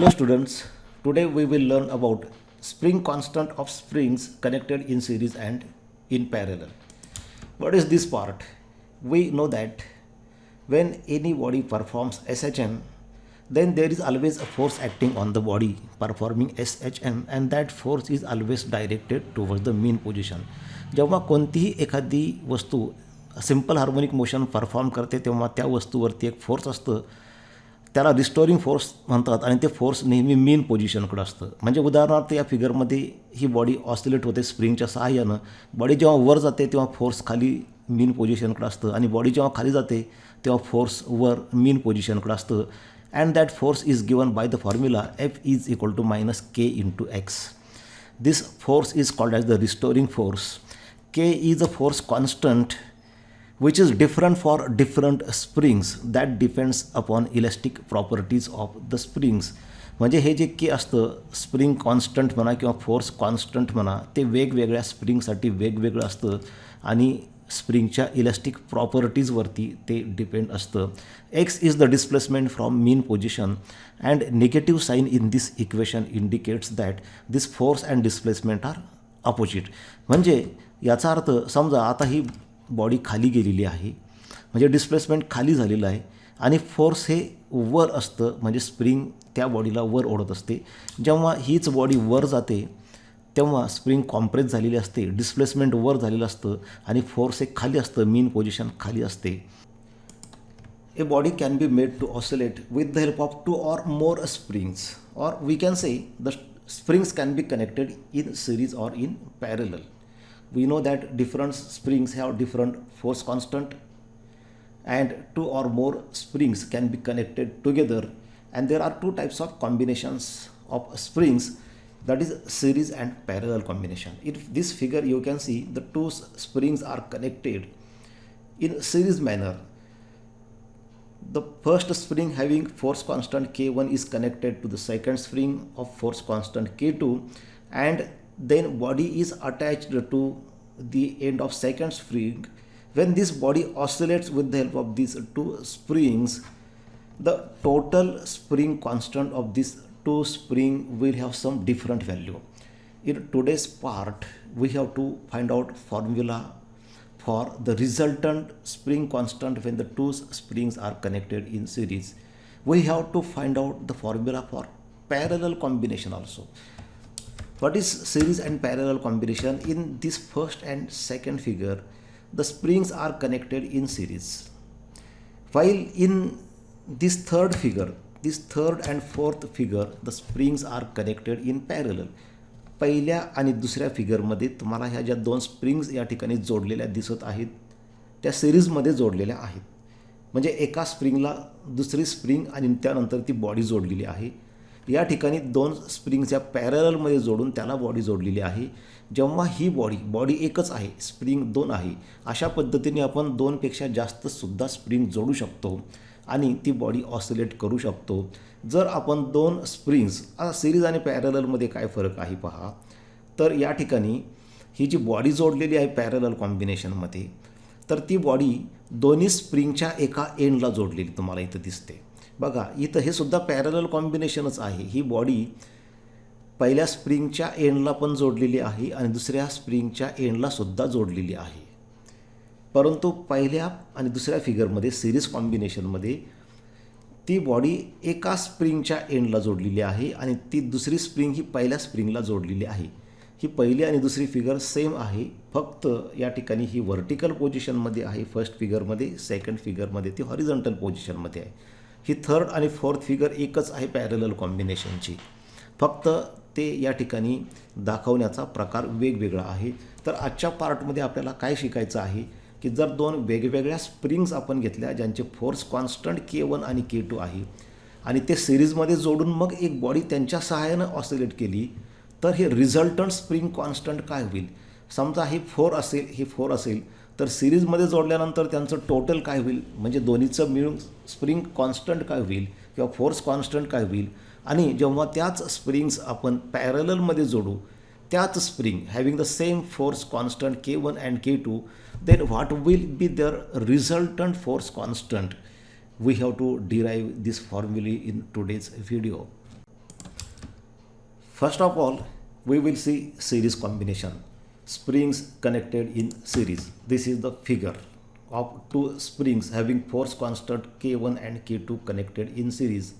Hello students, today we will learn about spring constant of springs connected in series and in parallel. What is this part? We know that when any body performs SHM, then there is always a force acting on the body performing SHM and that force is always directed towards the mean position. जेव्हा कोणतीही एखादी वस्तू simple harmonic motion perform करते तेव्हा त्या वस्तूवरती एक force असतं, त्याला रिस्टोरिंग फोर्स म्हणतात आणि ते फोर्स नेहमी मीन पोझिशनकडे असतं. म्हणजे उदाहरणार्थ या फिगरमध्ये ही बॉडी ऑसिलेट होते स्प्रिंगच्या सहाय्यानं. बॉडी जेव्हा वर जाते तेव्हा फोर्स खाली मीन पोझिशनकडे असतं आणि बॉडी जेव्हा खाली जाते तेव्हा फोर्स वर मीन पोझिशनकडे असतं. And that force is given by the formula F is equal to -K × X. This force is called as the restoring force. K is a force constant which is different for different springs that depends upon elastic properties of the springs. म्हणजे हे जे के असतं spring constant म्हणा किंवा force constant म्हणा ते वेगवेगळ्या स्प्रिंगसाठी वेगवेगळं असतं आणि स्प्रिंगच्या इलास्टिक प्रॉपर्टीजवरती ते डिपेंड असतं. X is the displacement from mean position and negative sign in this equation indicates that this force and displacement are opposite. म्हणजे याचा अर्थ समजा आता ही बॉडी खाली गेलेली आहे म्हणजे डिस्प्लेसमेंट खाली झालेलं आहे आणि फोर्स हे वर असतं म्हणजे स्प्रिंग त्या बॉडीला वर ओढत असते. जेव्हा हीच बॉडी वर जाते तेव्हा स्प्रिंग कॉम्प्रेस झालेली असते, डिस्प्लेसमेंट वर झालेलं असतं आणि फोर्स हे खाली असतं, मीन पोझिशन खाली असते. A body can be made to oscillate with the help of 2 or more springs, or we can say the springs can be connected in series or in parallel. We know that different springs have different force constant and 2 or more springs can be connected together, and there are two types of combinations of springs, that is series and parallel combination. In this figure you can see the two springs are connected in series manner. The first spring having force constant K1 is connected to the second spring of force constant K2, and then body is attached to the end of second spring. When this body oscillates with the help of these two springs, the total spring constant of these two spring will have some different value. In today's part we have to find out formula for the resultant spring constant when the two springs are connected in series. We have to find out the formula for parallel combination also. What is series and parallel combination? In this first and second figure, the springs are connected in series. While in this third figure, this third and fourth figure, the springs are connected in parallel. पहिल्या आणि दुसऱ्या फिगरमध्ये तुम्हाला ह्या ज्या दोन springs या ठिकाणी जोडलेल्या दिसत आहेत त्या सिरीजमध्ये जोडलेल्या आहेत. म्हणजे एका स्प्रिंगला दुसरी स्प्रिंग आणि त्यानंतर ती बॉडी जोडलेली आहे. या ठिकाणी दोन स्प्रिंग्स या पॅरलमध्ये जोडून त्याला बॉडी जोडलेली आहे. जेव्हा ही बॉडी एकच आहे, स्प्रिंग 2 आहे, अशा पद्धतीने आपण 2पेक्षा जास्तसुद्धा स्प्रिंग जोडू शकतो आणि ती बॉडी ऑसिलेट करू शकतो. जर आपण 2 स्प्रिंग्स आता सिरीज आणि पॅरललमध्ये काय फरक आहे पहा. तर या ठिकाणी ही जी बॉडी जोडलेली आहे पॅरलल कॉम्बिनेशनमध्ये तर ती बॉडी दोन्ही स्प्रिंगच्या एका एंडला जोडलेली तुम्हाला इथं दिसते. बघा इथं हे सुद्धा पॅरलल कॉम्बिनेशनच आहे. ही बॉडी पहिल्या स्प्रिंगच्या एंडला पण जोडलेली आहे आणि दुसऱ्या स्प्रिंगच्या एंडला सुद्धा जोडलेली आहे. परंतु पहिल्या आणि दुसऱ्या फिगरमध्ये सिरीज कॉम्बिनेशनमध्ये ती बॉडी एका स्प्रिंगच्या एंडला जोडलेली आहे आणि ती दुसरी स्प्रिंग ही पहिल्या स्प्रिंगला जोडलेली आहे. ही पहिली आणि दुसरी फिगर सेम आहे, फक्त या ठिकाणी ही व्हर्टिकल पोझिशनमध्ये आहे फर्स्ट फिगरमध्ये, सेकंड फिगरमध्ये ती हॉरिझॉन्टल पोझिशनमध्ये आहे. ही थर्ड आणि फोर्थ फिगर एकच आहे पॅरलल कॉम्बिनेशनची, फक्त ते या ठिकाणी दाखवण्याचा प्रकार वेगवेगळा आहे. तर आजच्या पार्टमध्ये आपल्याला काय शिकायचं आहे की जर 2 वेगवेगळ्या स्प्रिंग्स आपण घेतल्या ज्यांचे फोर्स कॉन्स्टंट K1 आणि K2 आहे आणि ते सिरीजमध्ये जोडून मग एक बॉडी त्यांच्या सहाय्यानं ऑसिलेट केली तर हे रिझल्टंट स्प्रिंग कॉन्स्टंट काय होईल. समजा ही 4 असेल, ही 4 असेल तर सिरीजमध्ये जोडल्यानंतर त्यांचं टोटल काय होईल म्हणजे दोन्हीचं मिळून स्प्रिंग कॉन्स्टंट काय होईल किंवा फोर्स कॉन्स्टंट काय होईल. आणि जेव्हा त्याच स्प्रिंग्स आपण पॅरललमध्ये जोडू त्याच spring having the same force constant K1 and K2, then what will be their resultant force constant? We have to derive this formula in today's video. First of all, we will see series combination. Springs connected in series. This is the figure of two springs having force constant K1 and K2 connected in series.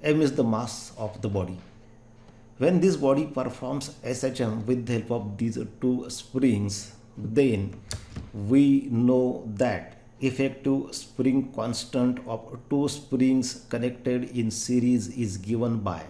M is the mass of the body. When this body performs SHM with the help of these two springs, then we know that effective spring constant of two springs connected in series is given by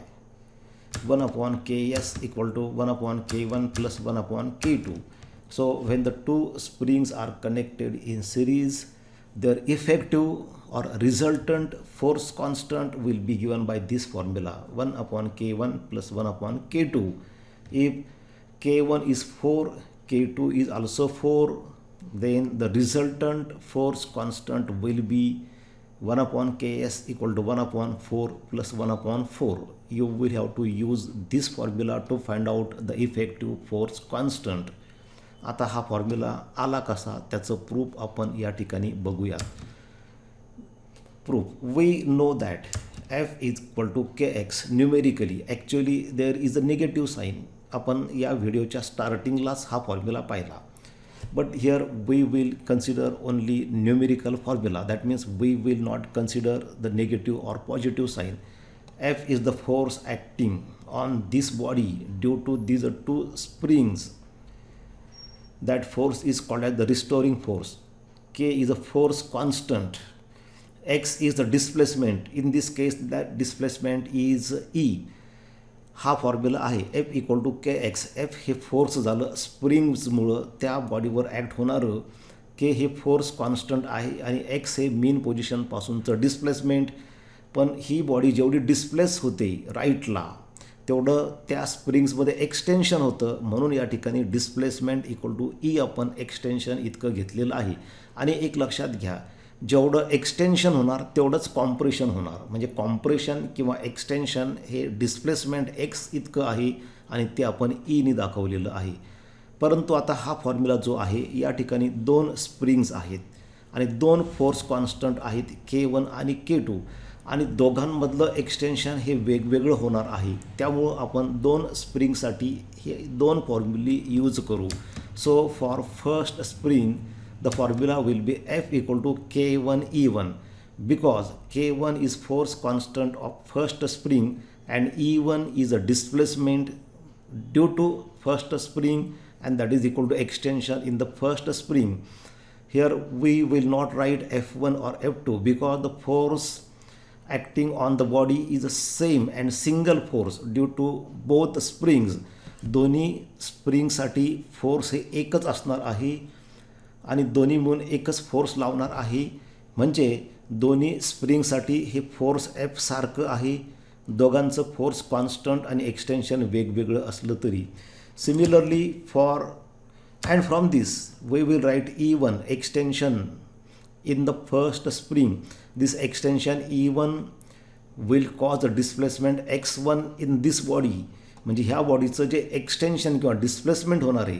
1 upon Ks equal to 1 upon K1 plus 1 upon K2. So when the two springs are connected in series, their effective or resultant force constant will be given by this formula 1 upon K1 plus 1 upon K2. If K1 is 4, K2 is also 4, then the resultant force constant will be 1 upon Ks equal to 1 upon 4 plus 1 upon 4. You will have to use this formula to find out the effective force constant. आता हा formula आला कसा त्याचं proof आपण या ठिकाणी बघूया. Proof. We know that F is equal to Kx numerically. Actually there is a negative sign. आपण या व्हिडिओच्या स्टार्टिंगलाच हा फॉर्म्युला पाहिला. But here we will consider only numerical formula. That means we will not consider the negative or positive sign. F is the force acting on this body due to these two springs. That force is called as the restoring force. K is a force constant. X is the displacement. In this case that displacement is E. हा formula आहे F equal to Kx. F हे force झालं स्प्रिंग्समुळं त्या बॉडीवर act होणारं. K हे force constant आहे आणि X हे मीन पोझिशनपासूनचं डिस्प्लेसमेंट. पण ही बॉडी जेवढी डिस्प्लेस होते राईटला तेवढं त्या स्प्रिंग्समध्ये एक्सटेन्शन होतं, म्हणून या ठिकाणी डिस्प्लेसमेंट इक्वल टू ई अपन एक्सटेन्शन इतकं घेतलेलं आहे. आणि एक लक्षात घ्या, जेवढं एक्सटेन्शन होणार तेवढंच कॉम्प्रेशन होणार. म्हणजे कॉम्प्रेशन किंवा एक्सटेन्शन हे डिस्प्लेसमेंट एक्स इतकं आहे आणि ते आपण ईने दाखवलेलं आहे. परंतु आता हा फॉर्म्युला जो आहे या ठिकाणी दोन स्प्रिंग्स आहेत आणि दोन फोर्स कॉन्स्टंट आहेत K1 आणि K2 आणि दोघांमधलं एक्सटेन्शन हे वेगवेगळं होणार आहे. त्यामुळं आपण दोन स्प्रिंगसाठी हे दोन फॉर्म्युले यूज करू. So for first spring the formula will be F equal to K1 E1 because K1 is force constant of first spring and E1 is a displacement due to first spring and that is equal to extension in the first spring. Here we will not write F1 or F2 because the force acting on the body is the same and single force due to both springs. दोन्ही स्प्रिंगसाठी force हे एकच असणार आहे आणि दोन्ही मिळून एकच force लावणार आहे. म्हणजे दोन्ही स्प्रिंगसाठी हे फोर्स F सारखं आहे. दोघांचं फोर्स कॉन्स्टंट आणि एक्सटेन्शन वेगवेगळं असलं तरी. Similarly for and from this we will write E1 extension in the first spring. This extension E1 will cause a displacement X1 in this body. म्हणजे ह्या बॉडीचं जे एक्सटेन्शन किंवा डिस्प्लेसमेंट होणार आहे,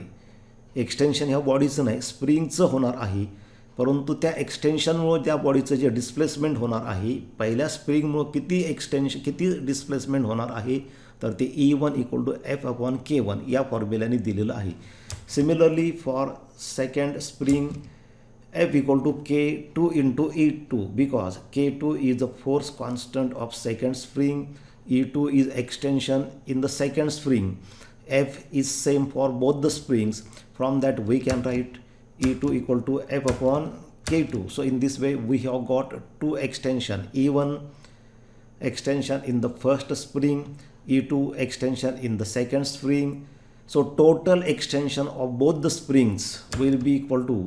एक्सटेन्शन ह्या बॉडीचं नाही स्प्रिंगचं होणार आहे. परंतु त्या एक्सटेन्शनमुळं त्या बॉडीचं जे डिस्प्लेसमेंट होणार आहे, पहिल्या स्प्रिंगमुळं किती डिस्प्लेसमेंट होणार आहे तर ते E1 equal to F upon K1 या फॉर्म्युल्याने दिलेलं आहे. Similarly for second spring F equal to K2 into E2 because K2 is a force constant of second spring. E2 is extension in the second spring. F is same for both the springs. From that we can write E2 equal to F upon K2. So in this way we have got two extension, E1 extension in the first spring, E2 extension in the second spring. So total extension of both the springs will be equal to,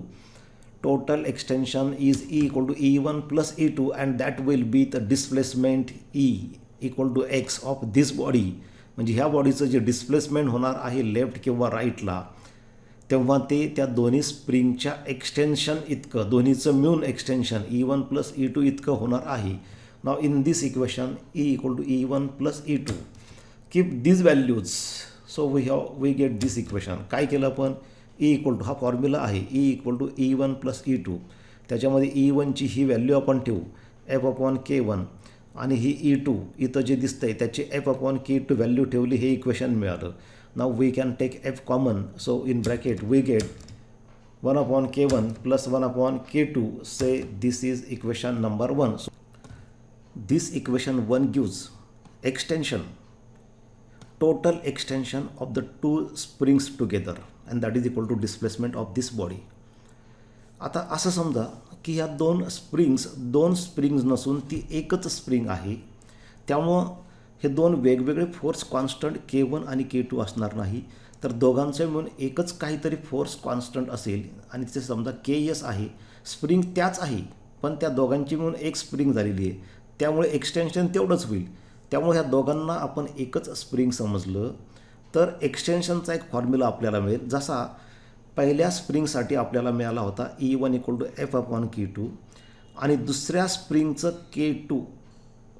total extension is E equal to E1 plus E2 and that will be the displacement E equal to x of this body. म्हणजे ह्या बॉडीचं जे displacement होणार आहे left किंवा राईटला तेव्हा ते त्या दोन्ही स्प्रिंगच्या एक्सटेन्शन इतकं, दोन्हीचं मिळून एक्सटेन्शन E1 प्लस E2 इतकं होणार आहे. Now in this equation E equal to E1 plus E2 keep this values. So we get this equation. काय केलं आपण, E इक्वल टू हा फॉर्म्युला आहे E equal to E1 plus E2. त्याच्यामध्ये E1ची ही value आपण ठेवू F अपॉन K1 आणि ही E2 इथं जे दिसतंय त्याची F/K2 व्हॅल्यू ठेवली, हे इक्वेशन मिळालं. Now we can take F common, so in bracket we get 1/K1 plus 1/K2. Say this is equation number 1. So this equation 1 gives extension, total extension of the two springs together, and that is equal to displacement of this body. आता असं समजा की ह्या दोन springs नसून ती एकच spring आहे. त्यामुळं हे दोन वेगवेगळे फोर्स कॉन्स्टंट K1 आणि K2 असणार नाही, तर दोघांचे मिळून एकच काहीतरी फोर्स कॉन्स्टंट असेल. आणि तिथे समजा KS आहे, स्प्रिंग त्याच आहे, पण त्या दोघांची मिळून एक स्प्रिंग झालेली आहे, त्यामुळे एक्सटेन्शन तेवढंच होईल. त्यामुळे ह्या दोघांना आपण एकच स्प्रिंग समजलं तर एक्सटेन्शनचा एक फॉर्म्युला आपल्याला मिळेल, जसा पहिल्या स्प्रिंगसाठी आपल्याला मिळाला होता E1 = F/K2, आणि दुसऱ्या स्प्रिंगचं K2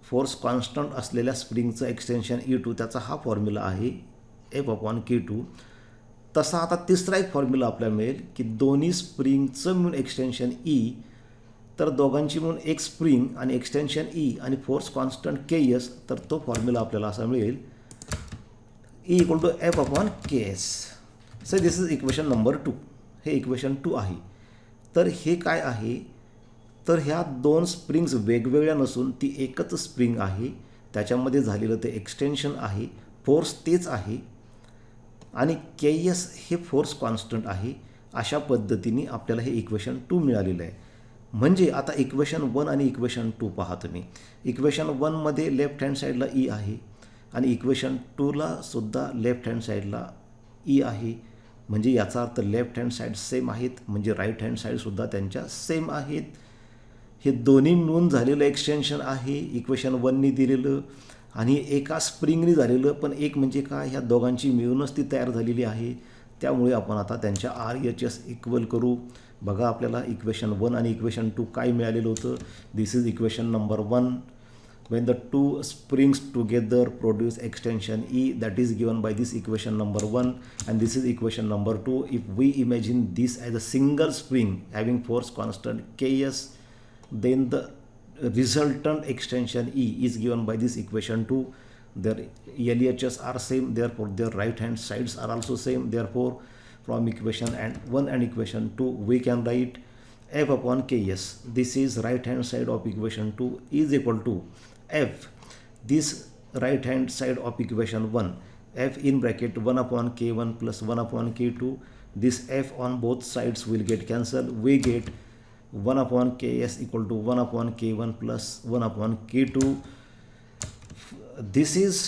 फोर्स कॉन्स्टंट असलेल्या स्प्रिंगचं एक्सटेन्शन E2, त्याचा हा फॉर्म्युला आहे F/K2. तसा आता तिसरा एक फॉर्म्युला आपल्याला मिळेल की दोन्ही स्प्रिंगचं मिळून एक्सटेन्शन E, तर दोघांची मिळून एक स्प्रिंग आणि एक्सटेन्शन E आणि फोर्स कॉन्स्टंट KS, तर तो फॉर्म्युला आपल्याला असा मिळेल E = F/Ks. So this is equation number 2. हे इक्वेशन 2 आहे. तर हे काय आहे, तर ह्या दोन स्प्रिंग्स वेगवेगळ्या नसून ती एकच स्प्रिंग आहे, त्याच्यामध्ये झालेलं ते एक्सटेन्शन आहे, फोर्स तेच आहे, आणि KS हे फोर्स कॉन्स्टंट आहे. अशा पद्धतीने आपल्याला हे इक्वेशन 2 मिळालेलं आहे. म्हणजे आता इक्वेशन 1 आणि इक्वेशन 2 पहा तुम्ही. इक्वेशन 1मध्ये लेफ्ट हँड साईडला E आहे, आणि इक्वेशन 2ला सुद्धा लेफ्ट हँड साईडला E आहे. म्हणजे याचा अर्थ लेफ्ट हँड साईड सेम आहेत, म्हणजे राईट हँड साईडसुद्धा त्यांच्या सेम आहेत. हे दोन्ही मिळून झालेलं एक्सटेन्शन आहे इक्वेशन 1नी दिलेलं, आणि एका स्प्रिंगनी झालेलं. पण एक म्हणजे काय, ह्या दोघांची मिळूनच ती तयार झालेली आहे. त्यामुळे आपण आता त्यांच्या RHS इक्वल करू. बघा आपल्याला इक्वेशन 1 आणि इक्वेशन 2 काय मिळालेलं होतं. This is equation number 1. When the two springs together produce extension E, that is given by this equation number 1, and this is equation number 2. If we imagine this as a single spring having force constant Ks, then the resultant extension E is given by this equation 2. Their LHS are same, therefore their right hand sides are also same. Therefore from equation 1 and equation 2 we can write F/Ks. This is right hand side of equation 2 is equal to F, this right hand side of equation 1, F in bracket 1/K1 plus 1/K2. This F on both sides will get cancelled. We get 1/Ks equal to 1/K1 plus 1/K2. This is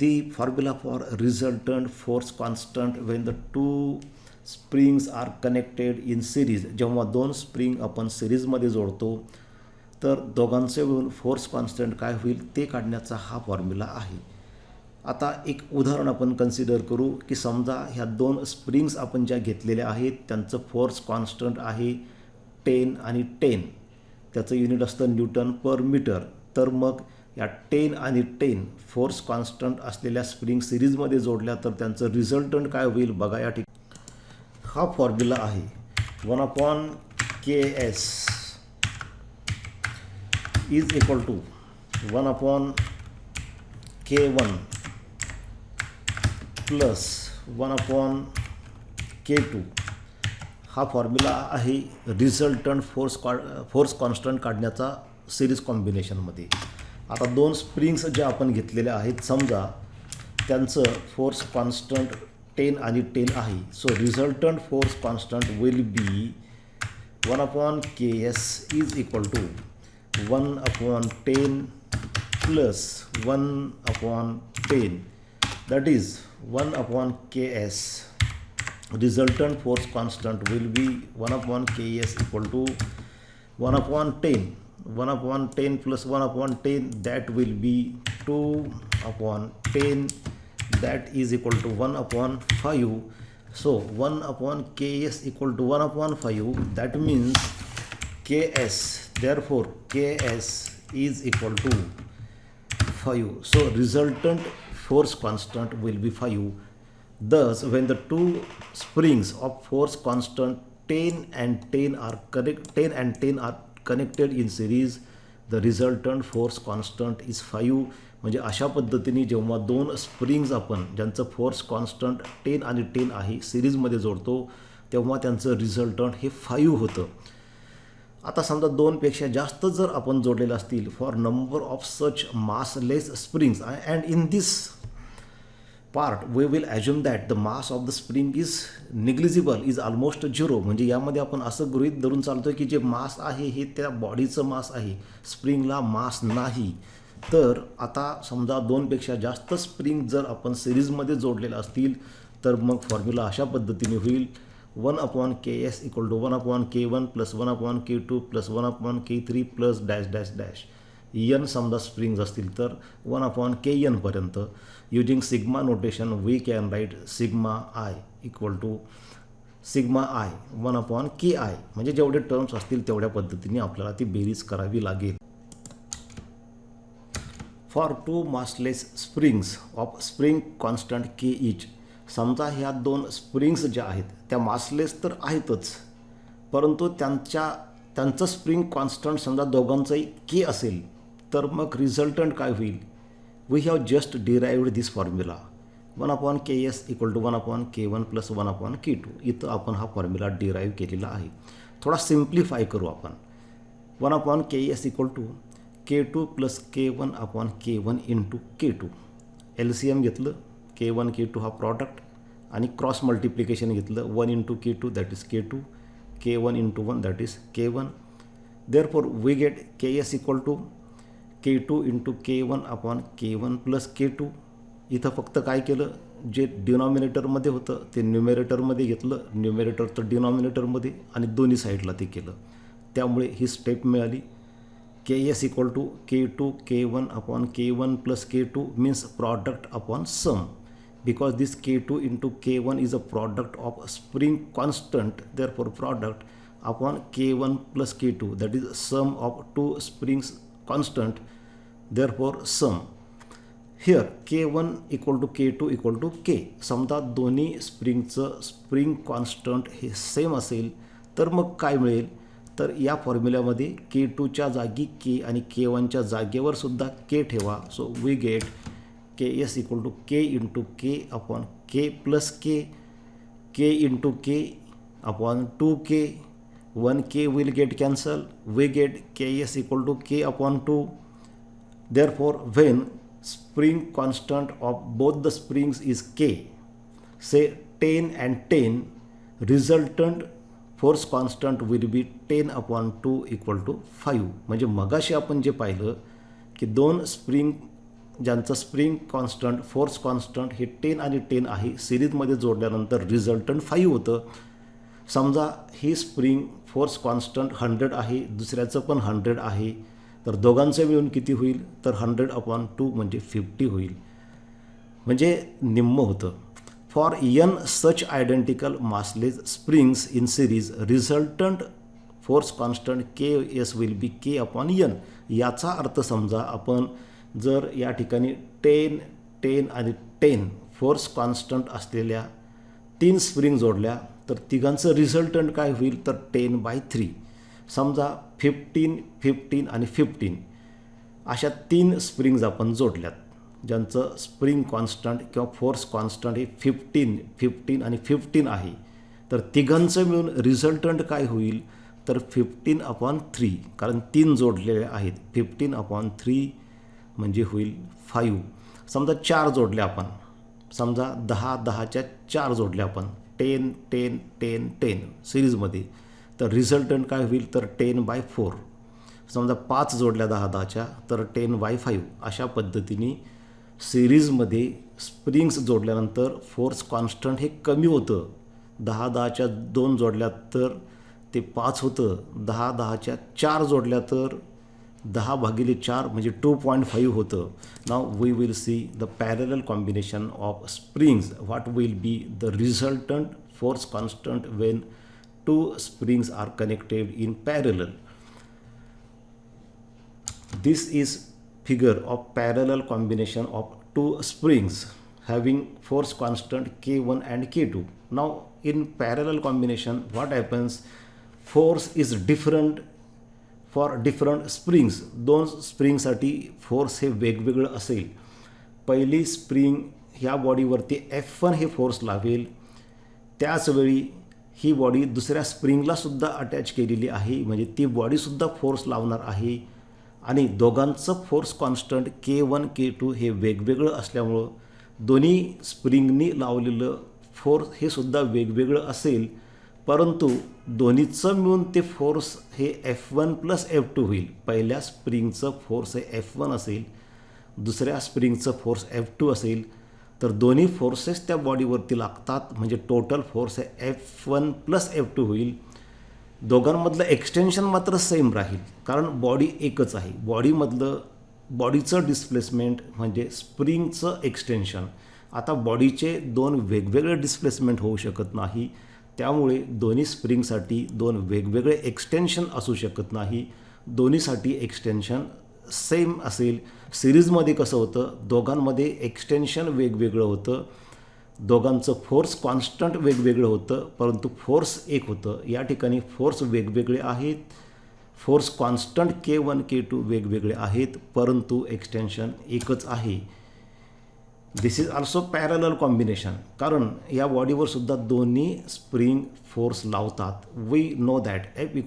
the formula for resultant force constant when the two springs are connected in series. जेव्हा दोन spring आपण सिरीजमध्ये जोडतो, तर दोघांचे मिळून force constant काय होईल ते काढण्याचा हा फॉर्म्युला आहे. आता एक उदाहरण आपण कन्सिडर करू की समजा ह्या दोन स्प्रिंग्स आपण ज्या घेतलेल्या आहेत त्यांचं फोर्स कॉन्स्टंट आहे 10 आणि 10. त्याचं युनिट असतं न्यूटन पर मीटर. तर मग या 10 आणि 10 फोर्स कॉन्स्टंट असलेल्या स्प्रिंग सिरीजमध्ये जोडल्या तर त्यांचं रिझल्टंट काय होईल बघा. या ठिकाणी हा फॉर्म्युला आहे 1/Ks is equal to 1/K1 plus 1/K2. हा फॉर्म्युला आहे रिझल्टंट फोर्स कॉन्स्टंट काढण्याचा सिरीज कॉम्बिनेशनमध्ये. आता दोन स्प्रिंग्स ज्या आपण घेतलेल्या आहेत, समजा त्यांचं फोर्स कॉन्स्टंट 10 आणि 10 आहे. So resultant force constant will be 1/Ks is equal to 1/10 plus 1/10, that is 1/Ks. Resultant force constant will be 1/Ks equal to 1/10. 1/10 plus 1/10, that will be 2/10, that is equal to 1/5. So 1/Ks equal to 1/5, that means Ks, therefore Ks is equal to 5. So resultant force constant will be 5. Thus when the two springs of force constant 10 and 10 are connected in series, the resultant force constant is 5. म्हणजे अशा पद्धतीने जेव्हा दोन springs आपण ज्यांचं force constant 10 आणि 10 आहे सिरीजमध्ये जोडतो तेव्हा त्यांचं रिझल्टंट हे 5 होतं. आता समजा दोनपेक्षा जास्त जर आपण जोडलेलं असतील for number of such massless springs and in this part we will assume that the mass of the spring is negligible is almost 0. म्हणजे यामध्ये आपण असं गृहीत धरून चालतो की जे मास आहे हे त्या बॉडीचं मास आहे, स्प्रिंगला मास नाही. तर आता समजा दोनपेक्षा जास्त स्प्रिंग जर आपण सिरीजमध्ये जोडलेलं असतील तर मग फॉर्म्युला अशा पद्धतीने होईल 1/Ks = 1/K1 + 1/K2 + 1/K3 plus dash dash dash. n समजा स्प्रिंग्ज असतील तर 1/Kn पर्यंत. Using sigma notation we can write sigma i = sigma i 1/Ki. म्हणजे जेवढे टर्म्स असतील तेवढ्या पद्धतीने आपल्याला ती बेरीज करावी लागेल. For 2 massless springs of spring constant K इच. समजा ह्या दोन स्प्रिंग्स ज्या आहेत त्या मासलेस तर आहेतच, परंतु त्यांचं स्प्रिंग कॉन्स्टंट समजा दोघांचंही K असेल तर मग रिझल्टंट काय होईल. We have just derived this formula 1/Ks = 1/K1 + 1/K2. इथं आपण हा फॉर्म्युला डिराईव्ह केलेला आहे. थोडा सिम्प्लिफाय करू आपण. 1/Ks = K2 + K1/K1 × K2. LCM घेतलं, K1 K2 हा प्रॉडक्ट आणि क्रॉस मल्टिप्लिकेशन घेतलं 1 × K2 that is K2, K1 × 1 that is K1. Therefore we get Ks = K2 × K1/K1 + K2. इथं फक्त काय केलं, जे डिनॉमिनेटरमध्ये होतं ते न्युमेरेटरमध्ये घेतलं, न्युमेरेटरचं डिनॉमिनेटरमध्ये आणि दोन्ही साईडला ते केलं. त्यामुळे ही स्टेप मिळाली. Ks = K2 K1/K1 + K2 means product upon sum. Because this K2 × K1 is a product of spring constant, therefore product upon K1 + K2, that is sum of two springs constant, therefore sum. Here K1 = K2 = K. समजा दोन्ही स्प्रिंगचं spring constant हे same असेल तर मग काय मिळेल, तर या फॉर्म्युल्यामध्ये K2च्या जागी K आणि K1च्या जागेवर सुद्धा K ठेवा. So we get Ks = K × K/K + K, K × K 2K, 1K will get cancel. We get Ks = K/2. Therefore, when spring constant of both the springs is K, say 10 and 10, resultant force constant will be 10/2 = 5. म्हणजे मगाशी आपण जे पाहिलं की दोन spring ज्यांचं spring constant force constant हे 10 आणि 10 आहे सिरीजमध्ये जोडल्यानंतर रिझल्टंट 5 होतं. समजा ही स्प्रिंग फोर्स कॉन्स्टंट 100 आहे, दुसऱ्याचं पण 100 आहे, तर दोघांचं मिळून किती होईल, तर 100/2 म्हणजे 50 होईल. म्हणजे निम्म होतं. For n such identical massless springs in series, resultant force constant Ks will be K/n. याचा अर्थ समजा आपण जर या ठिकाणी 10, 10 आणि 10 फोर्स कॉन्स्टंट असलेल्या 3 स्प्रिंग जोडल्या तर तिघांचं रिझल्टंट काय होईल, तर 10/3. समजा 15, 15 आणि 15 अशा 3 स्प्रिंग्ज आपण जोडल्यात ज्यांचं स्प्रिंग कॉन्स्टंट किंवा फोर्स कॉन्स्टंट हे 15, 15 आणि 15 आहे. तर तिघांचं मिळून रिझल्टंट काय होईल, तर 15/3. कारण 3 जोडलेले आहेत. 15/3 म्हणजे होईल 5. समजा 4 जोडले आपण, समजा 10, 10च्या 4 जोडले आपण 10, 10, 10, 10 सिरीजमध्ये, तर रिझल्टंट काय होईल, तर 10/4. समजा 5 जोडल्या 10, 10च्या तर 10/5. अशा पद्धतीने सिरीजमध्ये स्प्रिंग्स जोडल्यानंतर फोर्स कॉन्स्टंट हे कमी होतं. 10, 10च्या 2 जोडल्या तर ते 5 होतं. 10, 10च्या 4 जोडल्या तर 10/4 म्हणजे 2.5 होतं. Now we will see the parallel combination of springs. What will be the resultant force constant when 2 springs are connected in parallel. This is figure of parallel combination of 2 springs having force constant K1 and K2. Now in parallel combination what happens, force is different for different springs, दोन स्प्रिंगसाठी force हे वेगवेगळं असेल. पहिली spring ह्या बॉडीवरती F1 हे force लावेल, त्याचवेळी ही body दुसऱ्या स्प्रिंगलासुद्धा अटॅच केलेली आहे, म्हणजे ती बॉडीसुद्धा फोर्स लावणार आहे. आणि दोघांचं फोर्स कॉन्स्टंट K1 K2 हे वेगवेगळं असल्यामुळं दोन्ही स्प्रिंगनी लावलेलं फोर्स हे सुद्धा वेगवेगळं असेल, परंतु दोन्हीचं मिळून ते फोर्स हे F1 + F2 होईल. पहिल्या स्प्रिंगचं फोर्स हे F1 असेल, दुसऱ्या स्प्रिंगचं फोर्स F2 असेल, तर दोन्ही फोर्सेस त्या बॉडीवरती लागतात, म्हणजे टोटल फोर्स हे F1 + F2 होईल. दोघांमधलं एक्सटेन्शन मात्र सेम राहील, कारण बॉडी एकच आहे. बॉडीचं डिस्प्लेसमेंट म्हणजे स्प्रिंगचं एक्सटेन्शन. आता बॉडीचे दोन वेगवेगळे डिस्प्लेसमेंट होऊ शकत नाही, त्यामुळे दोन्ही स्प्रिंगसाठी दोन वेगवेगळे एक्सटेन्शन असू शकत नाही. दोन्हीसाठी एक्सटेन्शन सेम असेल. सिरीजमध्ये कसं होतं, दोघांमध्ये एक्सटेन्शन वेगवेगळं होतं, दोघांचं फोर्स कॉन्स्टंट वेगवेगळं होतं, परंतु फोर्स एक होतं. या ठिकाणी फोर्स वेगवेगळे आहेत, फोर्स कॉन्स्टंट K1 K2 वेगवेगळे आहेत, परंतु एक्सटेन्शन एकच आहे. This is also parallel combination, कारण या बॉडीवर सुद्धा दोन्ही स्प्रिंग फोर्स लावतात. We know that F =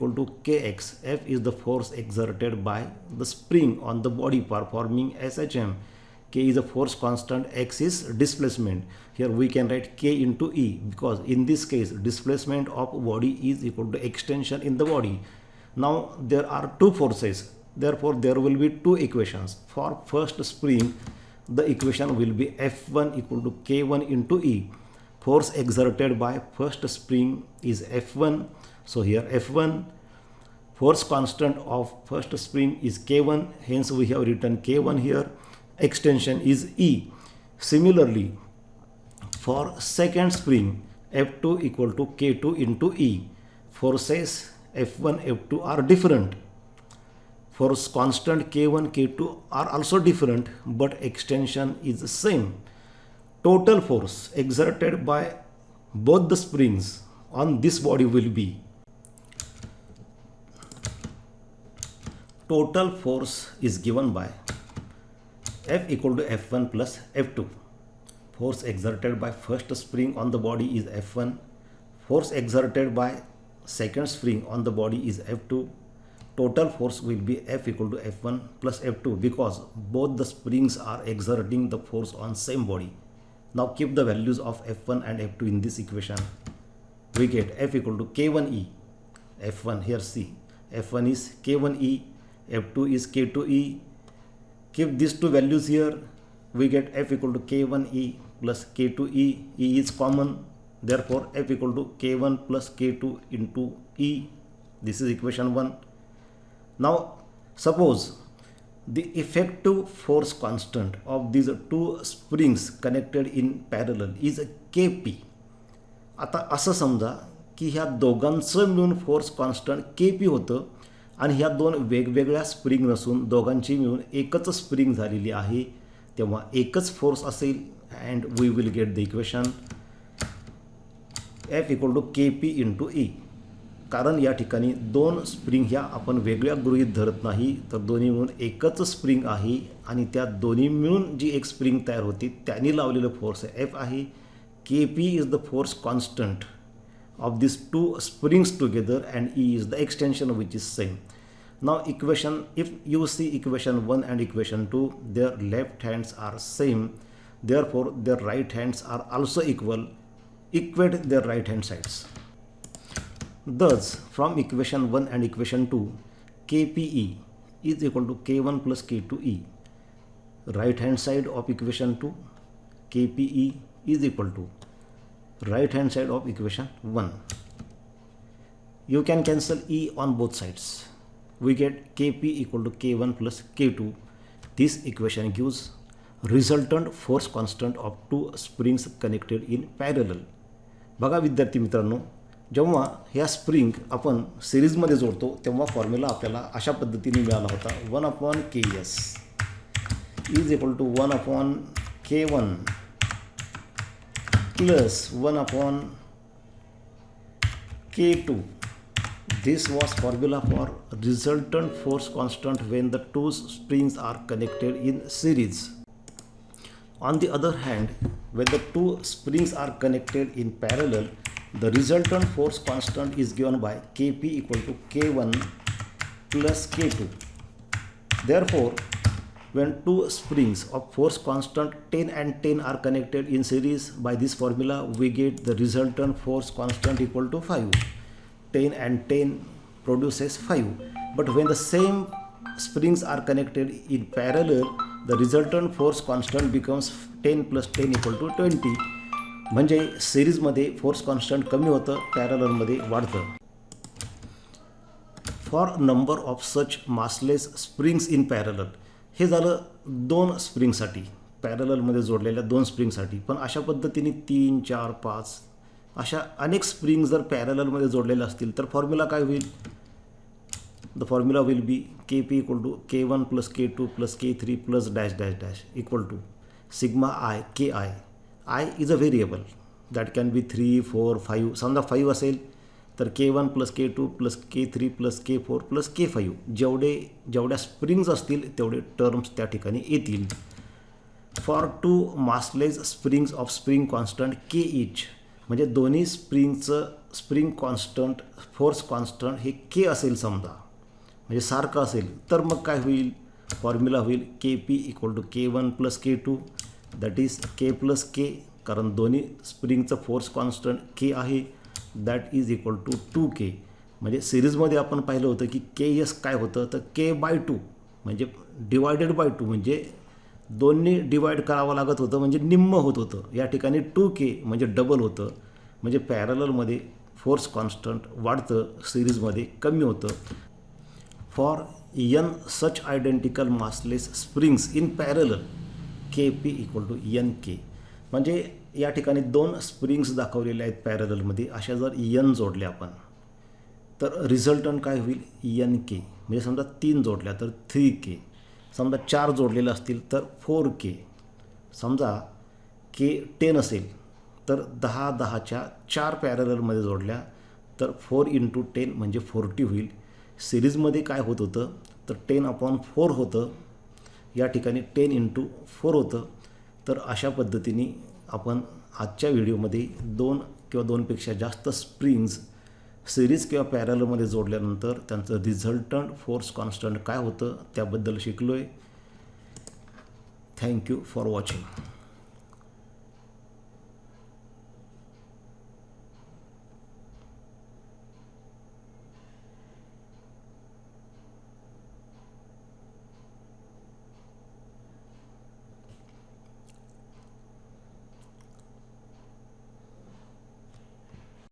Kx. F is the force exerted by the spring on the body performing SHM. K is a force constant, X is displacement. Here we can write K into E, because in this case displacement of body is equal to extension in the body. Now there are two forces, therefore there will be two equations. For first spring, the equation will be F1 = K1 into E. Force exerted by first spring is F1, so here F1. Force constant of first spring is K1, hence we have written K1 here. Extension is E. Similarly, for second spring, F2 = K2 into E. Forces F1 F2 are different. Force constant K1 K2 are also different, but extension is the same. Total force exerted by both the springs on this body will be, total force is given by F = F1 + F2. Force exerted by first spring on the body is F1. Force exerted by second spring on the body is F2. Total force will be F = F1 + F2, because both the springs are exerting the force on same body. Now keep the values of F1 and F2 in this equation. We get F = K1E. F1 here see, F1 is K1E, F2 is K2E. Keep these two values here, we get F = K1E plus K2E. E is common, therefore F = K1 plus K2 into E. This is equation 1. Now suppose the effective force constant of these two springs connected in parallel is Kp. आता असं समजा की ह्या दोघांचं मिळून force constant Kp होतं, आणि ह्या दोन वेगवेगळ्या स्प्रिंग नसून दोघांची मिळून एकच स्प्रिंग झालेली आहे, तेव्हा एकच फोर्स असेल. And we will get the equation F = Kp into E. कारण या ठिकाणी दोन स्प्रिंग ह्या आपण वेगळ्या गृहीत धरत नाही, तर दोन्ही मिळून एकच स्प्रिंग आहे, आणि त्या दोन्ही मिळून जी एक स्प्रिंग तयार होती त्यांनी लावलेलं फोर्स F आहे. Kp is the force constant of these two springs together, and E is the extension, which is same. Now equation, if you see equation 1 and equation 2, their left hands are same, therefore their right hands are also equal. Equate their right hand sides. Thus from equation 1 and equation 2, Kpe is equal to K1 plus K2E. Right hand side of equation 2, Kpe is equal to right hand side of equation 1. You can cancel E on both sides. We get Kp = K1 plus K2. This equation gives resultant force constant of two springs connected in parallel. बघा विद्यार्थी मित्रांनो, जेव्हा ह्या spring आपण सिरीजमध्ये जोडतो तेव्हा formula आपल्याला अशा पद्धतीने मिळाला होता. 1/Ks is equal to 1/K1 plus 1/K2. This was formula for resultant force constant when the two springs are connected in series. On the other hand, when the two springs are connected in parallel, the resultant force constant is given by Kp equal to K1 plus K2. Therefore, when two springs of force constant 10 and 10 are connected in series by this formula, we get the resultant force constant equal to 5. 10 and 10 produces 5. But when the same springs are connected in parallel, the resultant force constant becomes 10 plus 10 equal to 20. म्हणजे सिरीजमध्ये force constant कमी होतं, पॅरललमध्ये वाढतं. For number of such massless springs in parallel, हे झालं दोन स्प्रिंगसाठी, पॅरललमध्ये जोडलेल्या दोन स्प्रिंगसाठी. पण अशा पद्धतीने 3, 4, 5 अशा अनेक स्प्रिंग जर पॅरललमध्ये जोडलेल्या असतील तर फॉर्म्युला काय होईल? The formula will be Kp equal to K1 plus K2 plus K3 plus dash dash dash equal to sigma i Ki. I is a variable that can be 3, 4, 5. समजा 5 असेल तर K1 plus K2 plus K3 plus K4 plus K5 जेवढ्या springs असतील तेवढे terms त्या ठिकाणी येतील. For two massless springs of spring constant K each, म्हणजे दोन्ही स्प्रिंगचं स्प्रिंग कॉन्स्टंट फोर्स कॉन्स्टंट हे K असेल समजा, म्हणजे सारखं असेल, तर मग काय होईल? फॉर्म्युला होईल Kp equal to K1 plus K2 that is K plus K, कारण दोन्ही स्प्रिंगचं फोर्स कॉन्स्टंट K आहे, that is equal to 2K. म्हणजे सिरीजमध्ये आपण पाहिलं होतं की Ks काय होतं, तर K/2 म्हणजे डिवायडेड बाय 2, म्हणजे दोन्ही डिवाईड करावं लागत होतं, म्हणजे निम्म होत होतं. या ठिकाणी 2K म्हणजे डबल होतं. म्हणजे पॅरललमध्ये फोर्स कॉन्स्टंट वाढतं, सिरीजमध्ये कमी होतं. फॉर n such identical massless springs in parallel, Kp equal to Nk. म्हणजे या ठिकाणी दोन स्प्रिंग्स दाखवलेले आहेत पॅरललमध्ये, अशा जर n जोडल्या आपण तर रिझल्टंट काय होईल? Nk. म्हणजे समजा 3 जोडल्या तर 3K, समजा 4 जोडलेल्या असतील तर 4K, समजा K 10 असेल तर 10 10च्या 4 पॅरललमध्ये जोडल्या तर 4 × 10 म्हणजे 40 होईल. सिरीजमध्ये काय होत होतं तर 10/4 होतं, या ठिकाणी 10 × 4 होतं. तर अशा पद्धतीने आपण आजच्या व्हिडिओमध्ये 2 किंवा 2पेक्षा जास्त स्प्रिंग्स सिरीज किंवा पॅरलमध्ये जोडल्यानंतर त्यांचं रिझल्टंट फोर्स कॉन्स्टंट काय होतं त्याबद्दल शिकलो आहे. Thank you for watching.